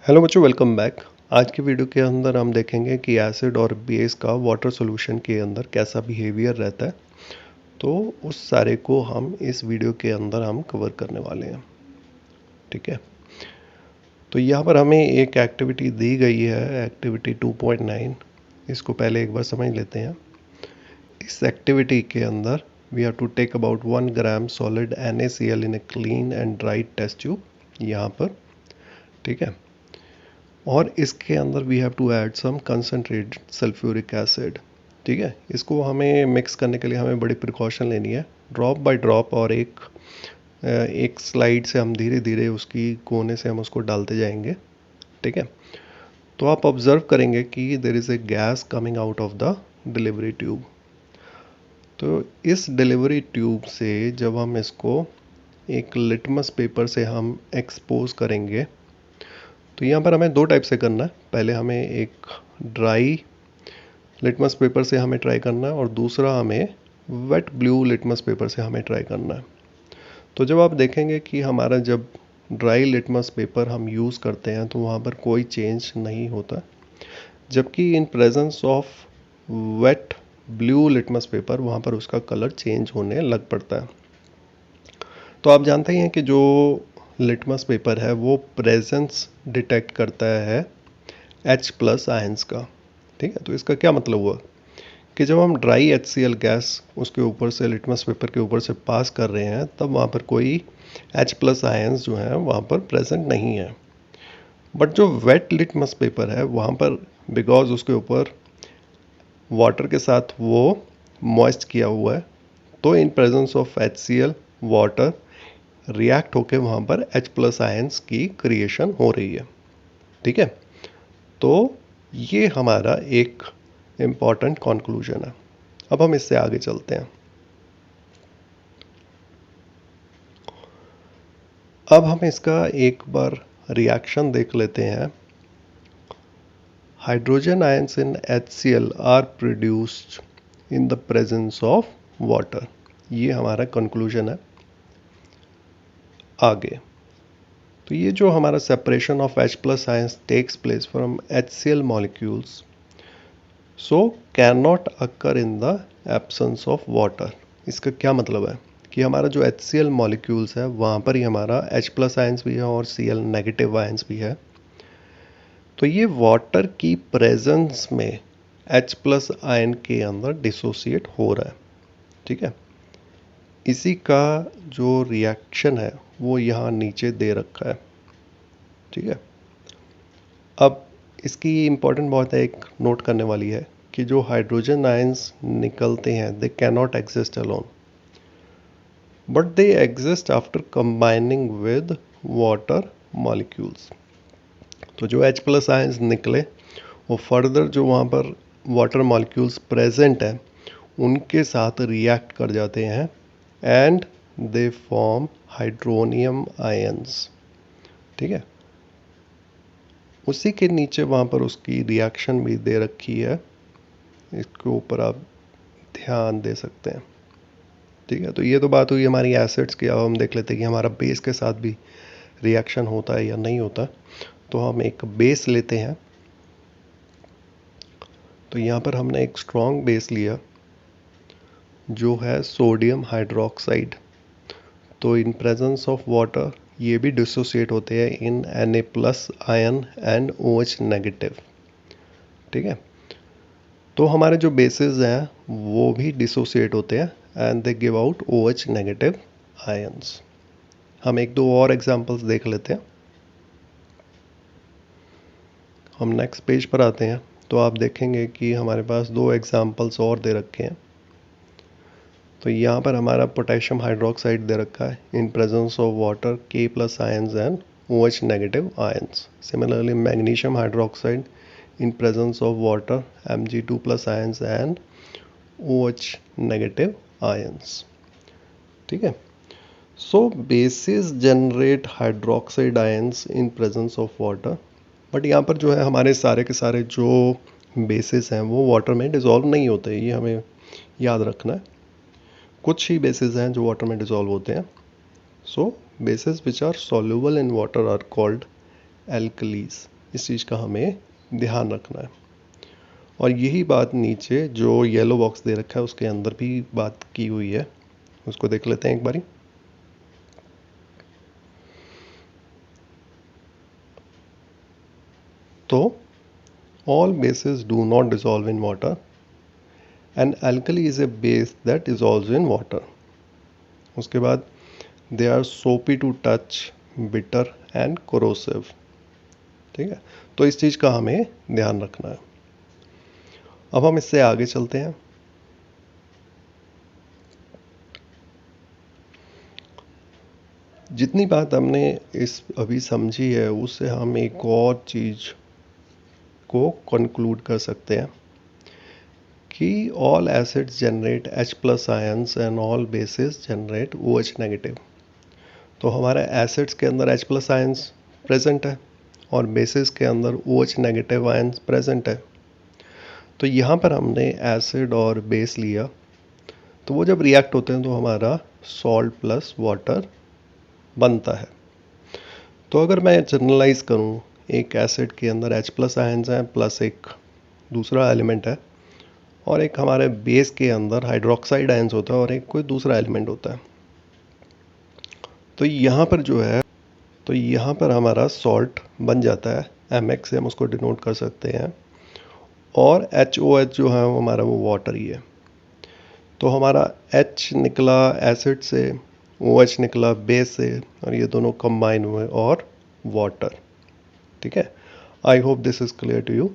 Hello बच्चों, welcome back. आज की वीडियो के अंदर हम देखेंगे कि एसिड और बेस का वाटर सॉल्यूशन के अंदर कैसा बिहेवियर रहता है। तो उस सारे को हम इस वीडियो के अंदर हम कवर करने वाले हैं। ठीक है, तो यहाँ पर हमें एक एक्टिविटी दी गई है, एक्टिविटी 2.9। इसको पहले एक बार समझ लेते हैं। इस एक्टिविटी के अंदर we have to take about 1 gram solid NaCl इन a clean and dry test tube. यहाँ पर ठीक है, और इसके अंदर we have to add some concentrated sulphuric acid. ठीक है, इसको हमें मिक्स करने के लिए हमें बड़ी प्रिकॉशन लेनी है, ड्रॉप बाय ड्रॉप, और एक स्लाइड से हम धीरे धीरे उसकी कोने से हम उसको डालते जाएंगे। ठीक है, तो आप ऑब्जर्व करेंगे कि there is a gas coming out of the delivery tube. तो इस डिलीवरी ट्यूब से जब हम इसको एक लिटमस पेपर से हम एक्सपोज करेंगे, तो यहाँ पर हमें दो टाइप से करना है। पहले हमें एक ड्राई लिटमस पेपर से हमें ट्राई करना है, और दूसरा हमें वेट ब्लू लिटमस पेपर से हमें ट्राई करना है। तो जब आप देखेंगे कि हमारा जब ड्राई लिटमस पेपर हम यूज़ करते हैं तो वहाँ पर कोई चेंज नहीं होता, जबकि in presence of wet blue litmus paper वहाँ पर उसका कलर चेंज होने लग पड़ता है। तो आप जानते ही हैं कि जो लिटमस पेपर है वो प्रेजेंस डिटेक्ट करता है H+ आयंस का। ठीक है, तो इसका क्या मतलब हुआ कि जब हम ड्राई HCl गैस उसके ऊपर से लिटमस पेपर के ऊपर से पास कर रहे हैं, तब वहाँ पर कोई H+ आयंस जो है वहाँ पर प्रेजेंट नहीं है। बट जो वेट लिटमस पेपर है वहाँ पर, बिकॉज उसके ऊपर वाटर के साथ वो मॉइस्ट किया हुआ है, तो इन presence of HCl water react होके वहाँ पर H+ आयंस की क्रिएशन हो रही है। ठीक है, तो ये हमारा एक इम्पॉर्टेंट कंक्लूजन है। अब हम इससे आगे चलते हैं। अब हम इसका एक बार रिएक्शन देख लेते हैं। Hydrogen ions in HCl are produced in the presence of water. ये हमारा कंक्लूजन है। आगे तो ये जो हमारा separation of H+ ions takes place from HCl molecules so can not occur in the absence of water. इसका क्या मतलब है कि हमारा जो HCl मॉलिक्यूल्स है वहाँ पर ही हमारा H+ आयंस भी है और Cl नेगेटिव आयंस भी है। तो ये वाटर की प्रेजेंस में H+ आयन के अंदर डिसोसिएट हो रहा है। ठीक है, इसी का जो रिएक्शन है वो यहाँ नीचे दे रखा है। ठीक है, अब इसकी इम्पोर्टेंट बहुत है, एक नोट करने वाली है कि जो हाइड्रोजन आयंस निकलते हैं they can not exist alone, but they exist after combining with water molecules. तो जो H+ आयंस निकले वो फर्दर जो वहाँ पर वाटर मॉलिक्यूल्स प्रेजेंट है उनके साथ रिएक्ट कर जाते हैं and they form hydronium ions. ठीक है, उसी के नीचे वहाँ पर उसकी रिएक्शन भी दे रखी है, इसके ऊपर आप ध्यान दे सकते हैं। ठीक है, तो ये तो बात हुई हमारी एसिड्स की। अब हम देख लेते हैं कि हमारा बेस के साथ भी रिएक्शन होता है या नहीं होता। तो हम एक बेस लेते हैं। तो यहाँ पर हमने एक स्ट्रॉन्ग बेस लिया जो है सोडियम हाइड्रोक्साइड। तो इन प्रेजेंस ऑफ वाटर ये भी डिसोसिएट होते हैं इन Na+ ion and OH negative. ठीक है, तो हमारे जो बेसिस हैं वो भी डिसोसिएट होते हैं and they give out OH negative ions. हम एक दो और एग्जांपल्स देख लेते हैं। हम नेक्स्ट पेज पर आते हैं तो आप देखेंगे कि हमारे पास दो एग्जांपल्स और दे रखे हैं। तो यहाँ पर हमारा पोटेशियम हाइड्रोक्साइड दे रखा है इन presence of water K+ ions and OH negative ions. Similarly magnesium hydroxide in presence of water Mg2+ ions and OH negative ions. ठीक है, so bases generate hydroxide ions in presence of water, but यहाँ पर जो है हमारे सारे के सारे जो बेसिस हैं वो वाटर में डिज़ोल्व नहीं होते, ये हमें याद रखना है। कुछ ही बेसिस हैं जो वाटर में डिज़ोल्व होते हैं। So bases which are soluble in water are called alkalis, इस चीज़ का हमें ध्यान रखना है। और यही बात नीचे जो येलो बॉक्स दे रखा है उसके अंदर भी बात की हुई है, उसको देख लेते हैं एक बारी। तो all bases do not dissolve in water. An alkali is a base that dissolves in water. उसके बाद they are soapy to touch, bitter and corrosive. ठीक है, तो इस चीज़ का हमें ध्यान रखना है। अब हम इससे आगे चलते हैं। जितनी बात हमने इस अभी समझी है उससे हम एक और चीज़ को कंक्लूड कर सकते हैं कि all acids generate H plus ions and all bases generate OH negative। तो हमारे एसिड्स के अंदर H प्लस आयंस प्रेजेंट है और बेसिस के अंदर OH नेगेटिव आयंस प्रेजेंट है। तो यहाँ पर हमने एसिड और बेस लिया, तो वो जब रिएक्ट होते हैं तो हमारा सॉल्ट प्लस वाटर बनता है। तो अगर मैं जनरलाइज करूँ, एक एसिड के अंदर H प्लस आयंस हैं प्लस एक दूसरा एलिमेंट है, और एक हमारे बेस के अंदर हाइड्रोक्साइड आयंस होता है और एक कोई दूसरा एलिमेंट होता है। तो यहाँ पर जो है, तो यहाँ पर हमारा सॉल्ट बन जाता है, Mx से हम उसको डिनोट कर सकते हैं, और HOH जो है वो हमारा वो वाटर ही है। तो हमारा H निकला एसिड से, OH निकला बेस से, और ये दोनों कंबाइन हुए और वाटर। ठीक है, I hope this is clear to you.